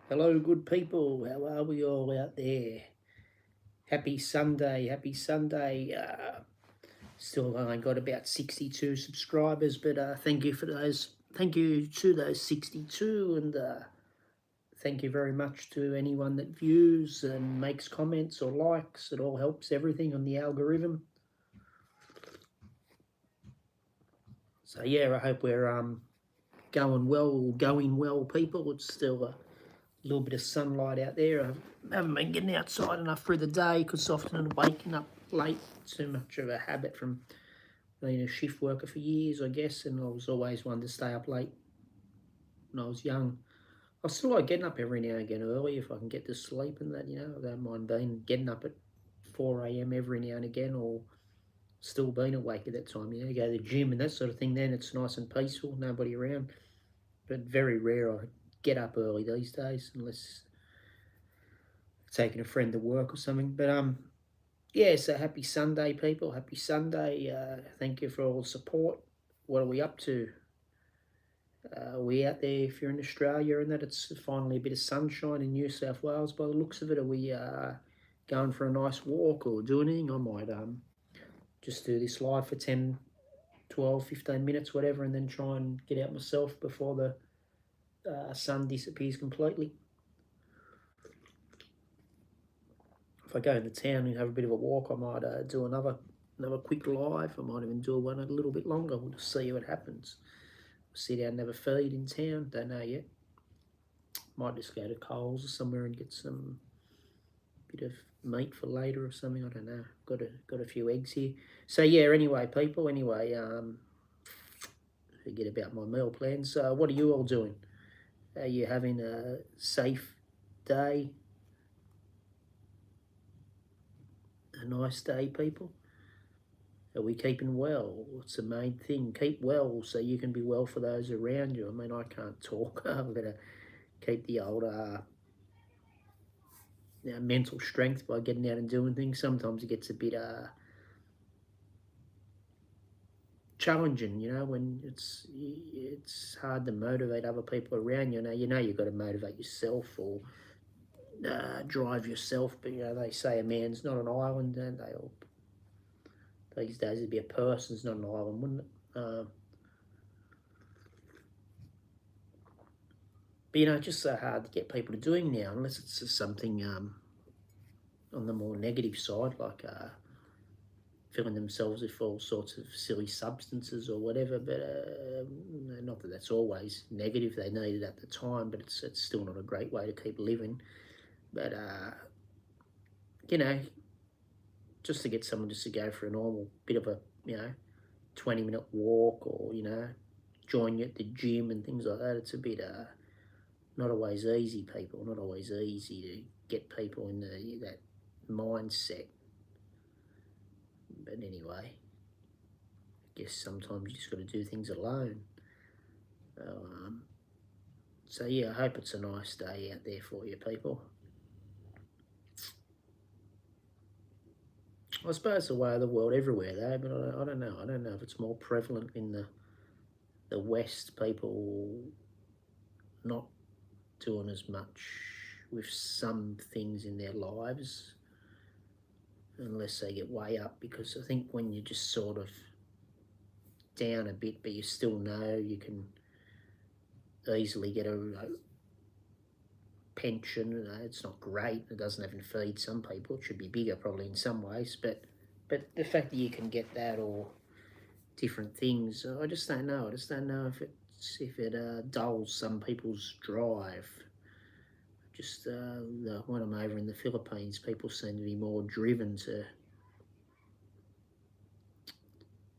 Hello, good people. How are we all out there? Happy Sunday. Happy Sunday. Still only got about 62 subscribers, but thank you for those. Thank you to those 62, and thank you very much to anyone that views and makes comments or likes. It all helps everything on the algorithm. So yeah, I hope we're going well, people. It's still a little bit of sunlight out there. I haven't been getting outside enough through the day because often I'm waking up late. Too much of a habit from being a shift worker for years, I guess, and I was always one to stay up late when I was young. I still like getting up every now and again early if I can get to sleep and that, I don't mind getting up at 4 a.m. every now and again, or still being awake at that time, go to the gym and that sort of thing. Then it's nice and peaceful, nobody around. But very rare I get up early these days unless taking a friend to work or something. But yeah. So happy Sunday, people. Happy Sunday. Thank you for all the support. What are we up to? We out there? If you're in Australia and that, it's finally a bit of sunshine in New South Wales. By the looks of it, are we going for a nice walk or doing anything? I might just do this live for 10, 12, 15 minutes, whatever, and then try and get out myself before the sun disappears completely. If I go into town and have a bit of a walk, I might do another quick live. I might even do one a little bit longer. We'll just see what happens. Sit down and have a feed in town. Don't know yet. Might just go to Coles or somewhere and get some bit of meat for later or something. I don't know. Got a few eggs here. So yeah. Anyway, people. Anyway, forget about my meal plans. What are you all doing? Are you having a safe day? A nice day, people? Are we keeping well? It's the main thing. Keep well so you can be well for those around you. I mean, I can't talk. I'm going to keep the old mental strength by getting out and doing things. Sometimes it gets a bit challenging, when it's hard to motivate other people around you. You've got to motivate yourself or drive yourself. But, they say a man's not an island, don't they? Or these days it'd be a person's not an island, wouldn't it? But it's just so hard to get people to doing now, unless it's just something on the more negative side, like filling themselves with all sorts of silly substances or whatever. But not that that's always negative. They need it at the time, but it's still not a great way to keep living. But just to get someone just to go for a normal bit of a 20-minute walk, or join you at the gym and things like that. It's a bit not always easy, people. Not always easy to get people in that mindset. But anyway, I guess sometimes you just got to do things alone. So yeah, I hope it's a nice day out there for you, people. I suppose it's the way of the world everywhere, though. But I don't know. I don't know if it's more prevalent in the West. People not doing as much with some things in their lives, unless they get way up. Because I think when you're just sort of down a bit, but you still know you can easily get a pension. It's not great. It doesn't even feed some people. It should be bigger probably in some ways, but the fact that you can get that, or different things, I just don't know. I just don't know if it dulls some people's drive. Just when I'm over in the Philippines, people seem to be more driven to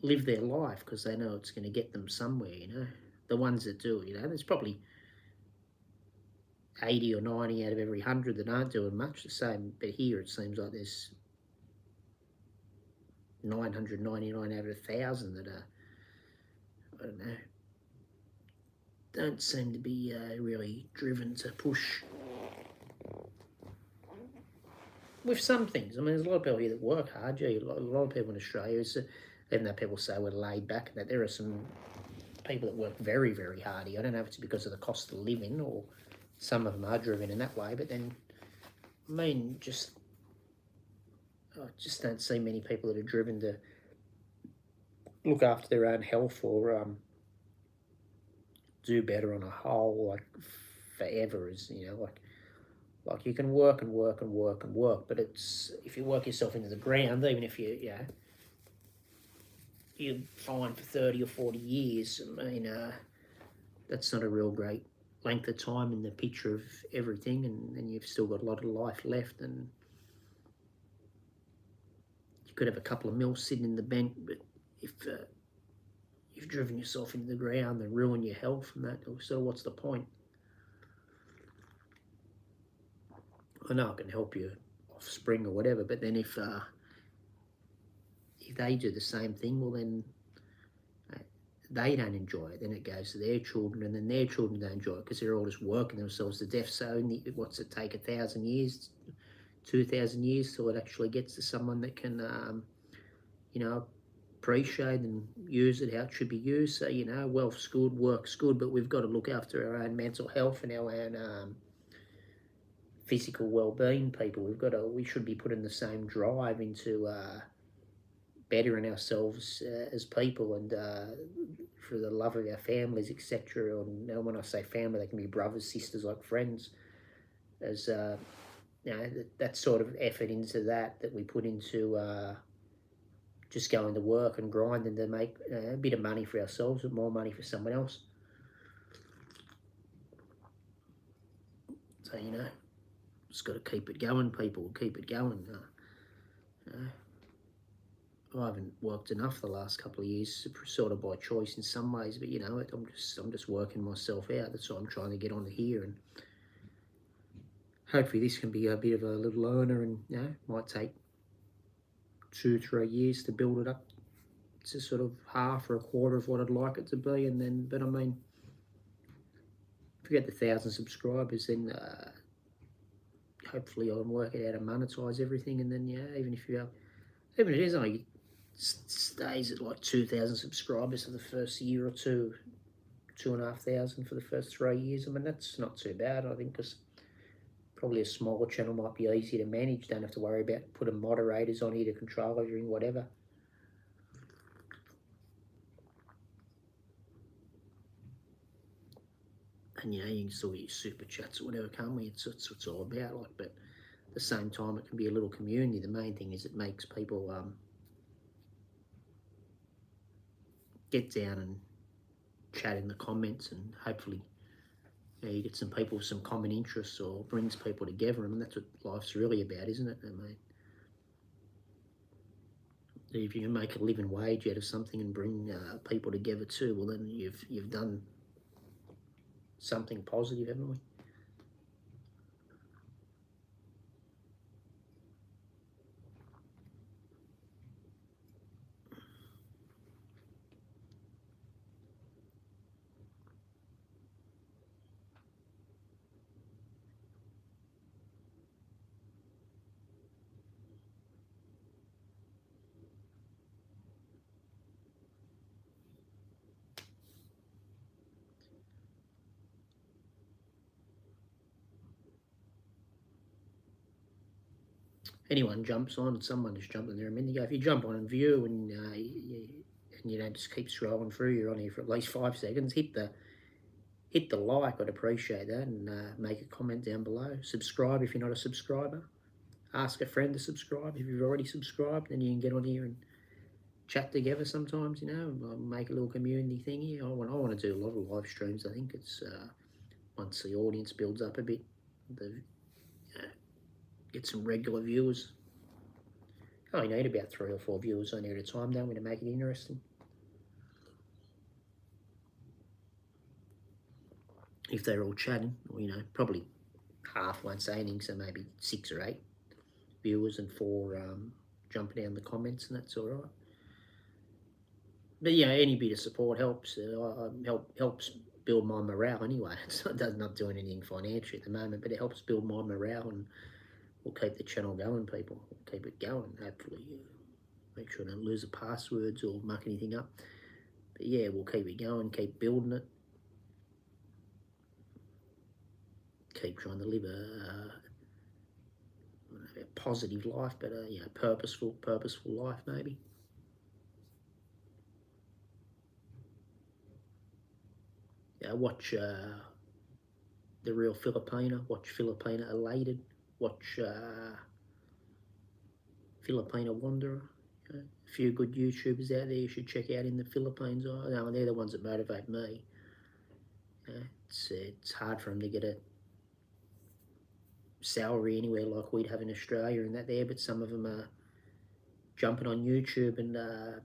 live their life because they know it's going to get them somewhere. The ones that do, there's probably 80 or 90 out of every 100 that aren't doing much the same. But here it seems like there's 999 out of 1,000 that are, I don't know, don't seem to be really driven to push with some things. I mean, there's a lot of people here that work hard. A lot of people in Australia, even though people say we're laid back, and that there are some people that work very, very hard here. I don't know if it's because of the cost of living or some of them are driven in that way, but then, I mean, I just don't see many people that are driven to look after their own health or do better on a whole, like forever. Is like you can work and work and work and work, but it's if you work yourself into the ground, even if you're fine for 30 or 40 years. I mean, that's not a real great length of time in the picture of everything, and you've still got a lot of life left, and you could have a couple of mils sitting in the bank, but if you've driven yourself into the ground and ruined your health and that, so what's the point? I know it can help your offspring or whatever, but then if they do the same thing, well then they don't enjoy it. Then it goes to their children, and then their children don't enjoy it because they're all just working themselves to death. So what's it take, 1,000 years, 2,000 years till it actually gets to someone that can, appreciate and use it how it should be used? So, wealth's good, work's good, but we've got to look after our own mental health and our own physical well-being. People, we should be putting the same drive into bettering ourselves as people, and for the love of our families, etc. And when I say family, they can be brothers, sisters, like friends. As that sort of effort into that we put into just going to work and grinding to make a bit of money for ourselves, but more money for someone else. So just got to keep it going, people. Keep it going. I haven't worked enough the last couple of years, sort of by choice in some ways, but I'm just working myself out. That's why I'm trying to get onto here, and hopefully this can be a bit of a little learner, and might take 2-3 years to build it up to sort of half or a quarter of what I'd like it to be, and then, but I mean, if we get the 1,000 subscribers, then hopefully I'll work out how to monetize everything, and then even if it is only stays at like 2,000 subscribers for the first year or two, 2,500 for the first 3 years. I mean, that's not too bad, I think, because probably a smaller channel might be easier to manage. Don't have to worry about putting moderators on here to control everything, whatever. And you can still get your super chats or whatever, can't we? It's what it's all about. Like, but at the same time, it can be a little community. The main thing is it makes people get down and chat in the comments, and hopefully you get some people with some common interests, or brings people together. I mean, that's what life's really about, isn't it? I mean, if you can make a living wage out of something and bring people together too, well then you've done something positive, haven't we? Anyone jumps on, someone just jumped in there a minute ago. If you jump on and view, and you don't just keep scrolling through, you're on here for at least 5 seconds, hit the like. I'd appreciate that, and make a comment down below. Subscribe if you're not a subscriber. Ask a friend to subscribe if you've already subscribed, and you can get on here and chat together sometimes, make a little community thing here. I want to do a lot of live streams. I think it's once the audience builds up a bit, get some regular viewers. I only need about 3 or 4 viewers on here at a time, don't we, to make it interesting. If they're all chatting, or, probably half won't say anything, so maybe 6 or 8 viewers and 4 jumping down the comments, and that's all right. But any bit of support helps. Helps build my morale anyway. It's not doing anything financially at the moment, but it helps build my morale, and we'll keep the channel going, people. We'll keep it going, hopefully. Make sure I don't lose the passwords or muck anything up. But we'll keep it going, keep building it. keep trying to live a positive life, but a purposeful life maybe. Watch The Real Filipina. Watch Filipina Elated. Watch Filipina Wanderer. A few good YouTubers out there you should check out in the Philippines. They're the ones that motivate me. It's hard for them to get a salary anywhere like we'd have in Australia and that there, but some of them are jumping on YouTube and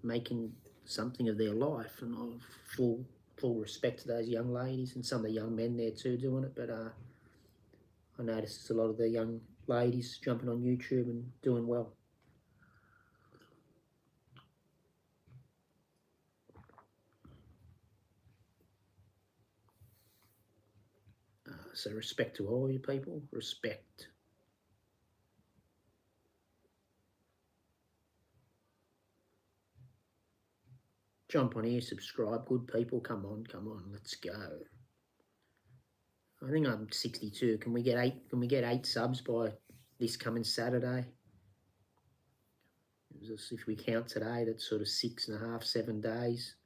making something of their life, and I've full respect to those young ladies and some of the young men there too doing it. But I notice there's a lot of the young ladies jumping on YouTube and doing well. So respect to all you people. Respect. Jump on here, subscribe, good people. Come on, let's go. I think I'm 62. Can we get 8? Can we get 8 subs by this coming Saturday? If we count today, that's sort of 6.5, 7 days.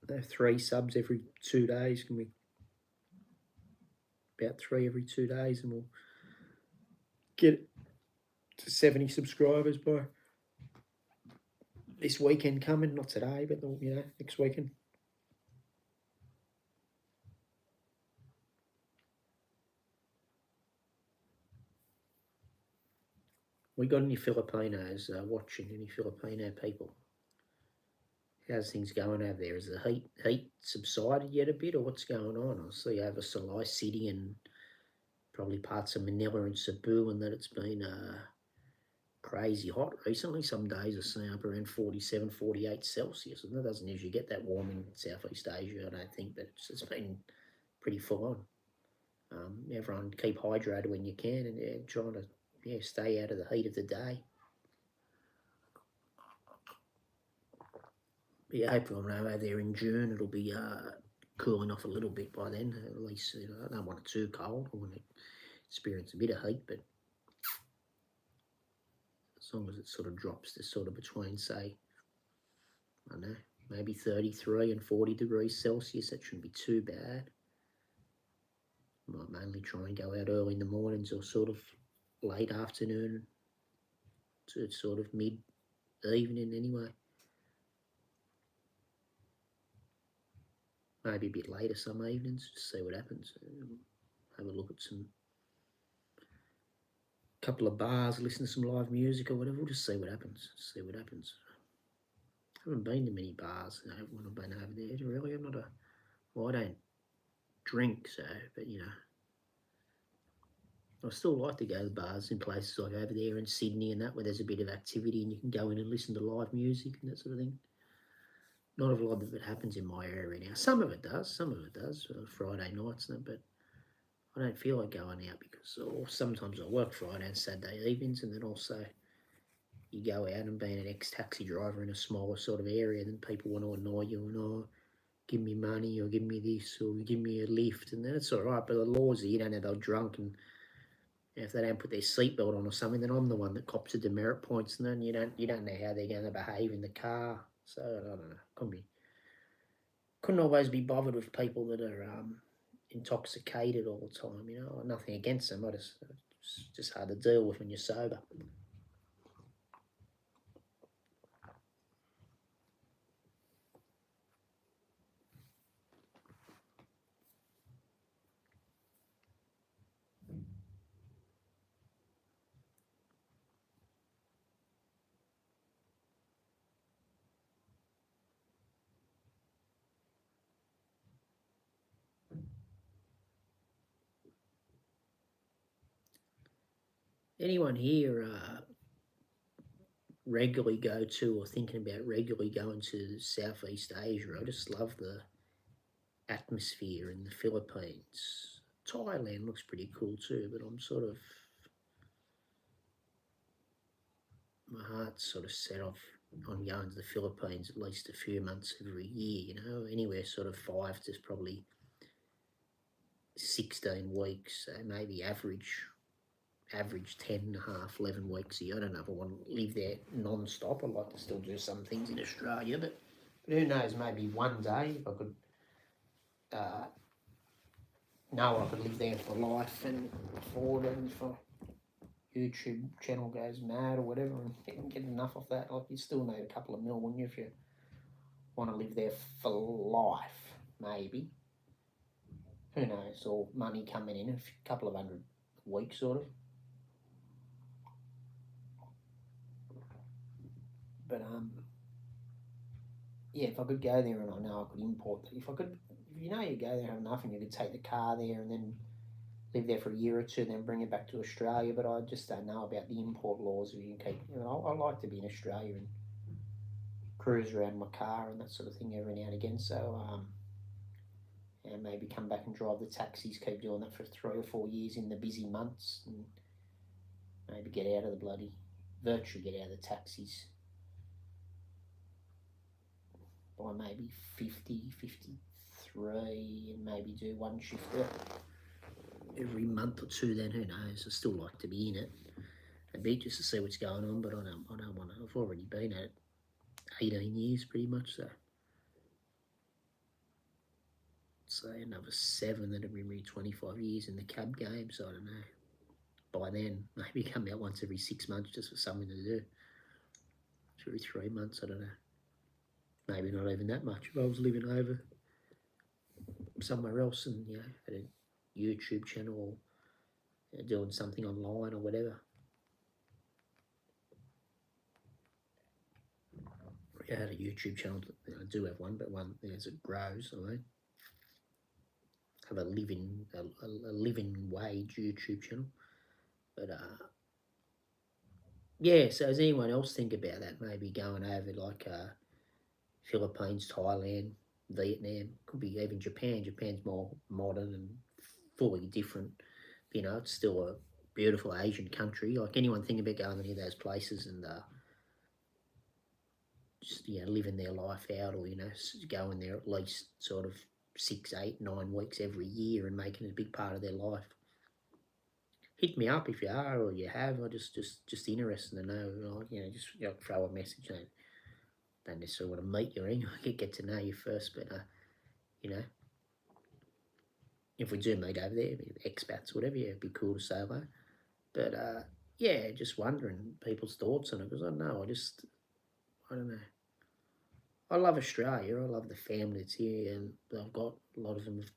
3 subs every 2 days. Can we? About 3 every 2 days, and we'll get to 70 subscribers by this weekend coming. Not today, but next weekend. We got any Filipinos watching? Any Filipino people? How's things going over there? Has the heat subsided yet a bit, or what's going on? I see over Salai City and probably parts of Manila and Cebu, and that it's been crazy hot recently. Some days are seen up around 47, 48 Celsius, and that doesn't usually get that warm in Southeast Asia, I don't think, but it's been pretty full on. Everyone keep hydrated when you can, and trying to stay out of the heat of the day. Yeah, hopefully I'm over there in June. It'll be cooling off a little bit by then. At least I don't want it too cold. I want to experience a bit of heat, but as long as it sort of drops to sort of between, say, I don't know, maybe 33 and 40 degrees Celsius, that shouldn't be too bad. Might mainly try and go out early in the mornings or sort of late afternoon to sort of mid-evening anyway. Maybe a bit later some evenings, just see what happens. Have a look at couple of bars, listen to some live music or whatever. We'll just see what happens. I haven't been to many bars when I've been over there. Really, I'm not I don't drink, so, but I still like to go to bars in places like over there in Sydney and that, where there's a bit of activity and you can go in and listen to live music and that sort of thing. Not a lot of it happens in my area now. Some of it does, Friday nights and that, but I don't feel like going out or sometimes I work Friday and Saturday evenings, and then also you go out and being an ex-taxi driver in a smaller sort of area, then people want to annoy you and, give me money or give me this or give me a lift, and that's all right, but the laws are you don't know they're drunk, and if they don't put their seatbelt on or something, then I'm the one that cops the demerit points, and then you don't know how they're going to behave in the car. So I don't know. Couldn't always be bothered with people that are intoxicated all the time. Nothing against them. It's just hard to deal with when you're sober. Anyone here regularly go to or thinking about regularly going to Southeast Asia? I just love the atmosphere in the Philippines. Thailand looks pretty cool too, but I'm sort of, my heart's sort of set off on going to the Philippines at least a few months every year, anywhere sort of 5 to probably 16 weeks, so maybe average 10 and a half, 11 weeks a year. I don't know if I want to live there non-stop. I'd like to still do some things in Australia, but who knows, maybe one day if I could know I could live there for life and afford it, and if a YouTube channel goes mad or whatever and get enough of that, like you still need a couple of mil, wouldn't you, if you want to live there for life, maybe. Who knows, or money coming in a couple of hundred a week, sort of. But yeah, if I could go there and I know I could import that, if you know you go there and have enough and you could take the car there and then live there for a year or two, then bring it back to Australia. But I just don't know about the import laws. If you can keep, I like to be in Australia and cruise around my car and that sort of thing every now and again. So and maybe come back and drive the taxis, keep doing that for 3 or 4 years in the busy months, and maybe get out of the virtually get out of the taxis by maybe 50, 53, and maybe do one shift every month or two. Then who knows? I still like to be in it a bit just to see what's going on, but I don't want to. I've already been at it 18 years pretty much, so say another 7, that'll bring me 25 years in the cab game. So I don't know. By then, maybe come out once every 6 months just for something to do. Every 3 months, I don't know. Maybe not even that much. If I was living over somewhere else and had a YouTube channel or doing something online or whatever. I had a YouTube channel. I do have one, but one as it grows, I mean, have a living wage YouTube channel. But yeah. So does anyone else think about that? Maybe going over like Philippines, Thailand, Vietnam, could be even Japan. Japan's more modern and fully different. It's still a beautiful Asian country. Like anyone think about going to any of those places and just living their life out, or going there at least sort of 6, 8, 9 weeks every year and making it a big part of their life. Hit me up if you are or you have. I just interested to know. Just throw a message. Don't necessarily want to meet you or anything. I get to know you first, but if we do meet over there, expats, whatever, it'd be cool to say hello. But yeah, just wondering people's thoughts on it, because I don't know. I don't know. I love Australia. I love the family that's here, and I've got a lot of them have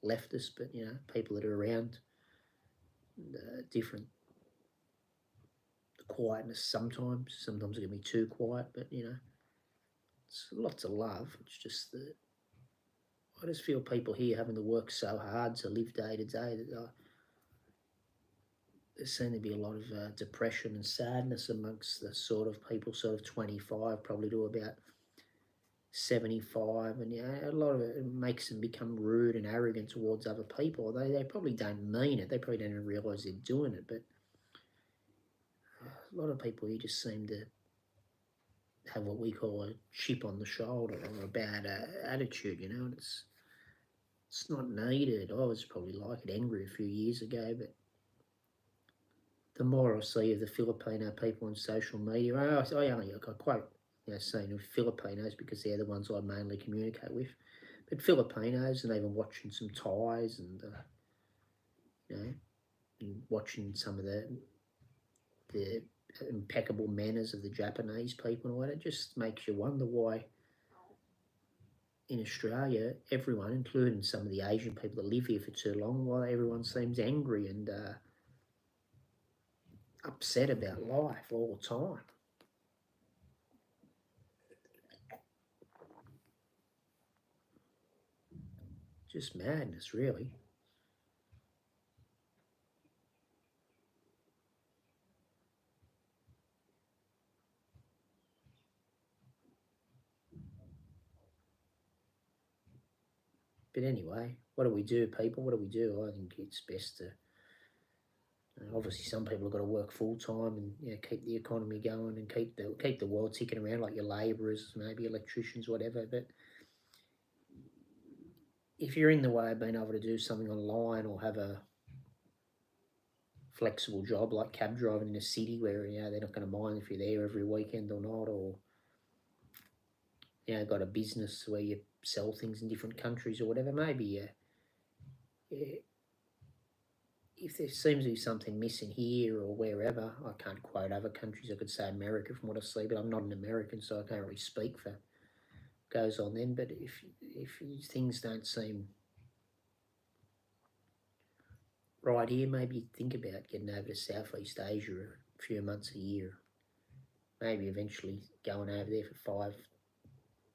left us, but people that are around, different. The quietness sometimes it can be too quiet, but it's lots of love. It's just that I just feel people here having to work so hard to live day to day that there seems to be a lot of depression and sadness amongst the sort of people, sort of 25 probably to about 75, and a lot of it makes them become rude and arrogant towards other people. They probably don't mean it. They probably don't even realise they're doing it, but a lot of people here just seem to have what we call a chip on the shoulder or a bad attitude, and it's not needed. I was probably like it, angry a few years ago, but the more I see of the Filipino people on social media, I quote, saying of Filipinos because they're the ones I mainly communicate with, but Filipinos, and even watching some Thais and and watching some of the impeccable manners of the Japanese people and all that, it just makes you wonder why in Australia, everyone, including some of the Asian people that live here for too long, why everyone seems angry and upset about life all the time. Just madness, really. But anyway, what do we do, people? What do we do? I think it's best to... obviously, some people have got to work full time and keep the economy going and keep the world ticking around, like your labourers, maybe electricians, whatever. But if you're in the way of being able to do something online or have a flexible job like cab driving in a city where they're not going to mind if you're there every weekend or not, or got a business where you sell things in different countries or whatever, maybe if there seems to be something missing here or wherever, I can't quote other countries. I could say America from what I see, but I'm not an American, so I can't really speak for goes on then. But if things don't seem right here, maybe think about getting over to Southeast Asia a few months a year. Maybe eventually going over there for 5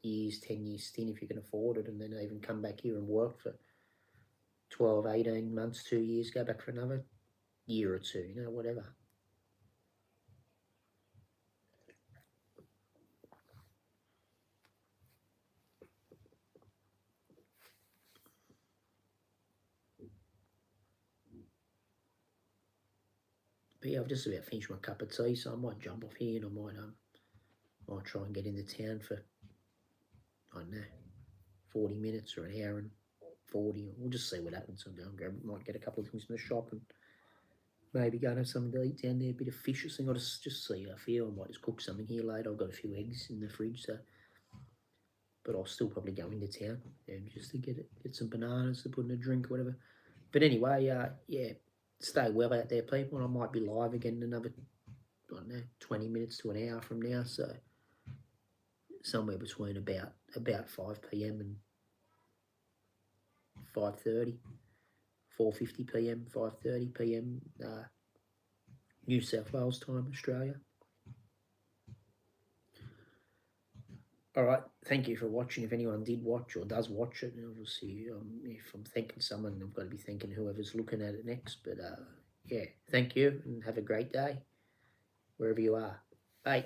years, 10 years stint if you can afford it, and then even come back here and work for 12, 18 months, 2 years, go back for another year or two, whatever. But yeah, I've just about finished my cup of tea, so I might jump off here and I might try and get into town for, I don't know, 40 minutes or an hour and 40. We'll just see what happens. Might get a couple of things from the shop and maybe go and have something to eat down there, a bit of fish or something. I'll just see how I feel. I might just cook something here later. I've got a few eggs in the fridge, so. But I'll still probably go into town just to get some bananas to put in a drink or whatever. But anyway, stay well out there, people. And I might be live again in another, I don't know, 20 minutes to an hour from now. So somewhere between about 5 p.m. and 5:30, 4:50 p.m., 5:30 p.m. New South Wales time, Australia. All right, thank you for watching. If anyone did watch or does watch it, and obviously, if I'm thanking someone, I've got to be thanking whoever's looking at it next. But thank you and have a great day wherever you are. Bye.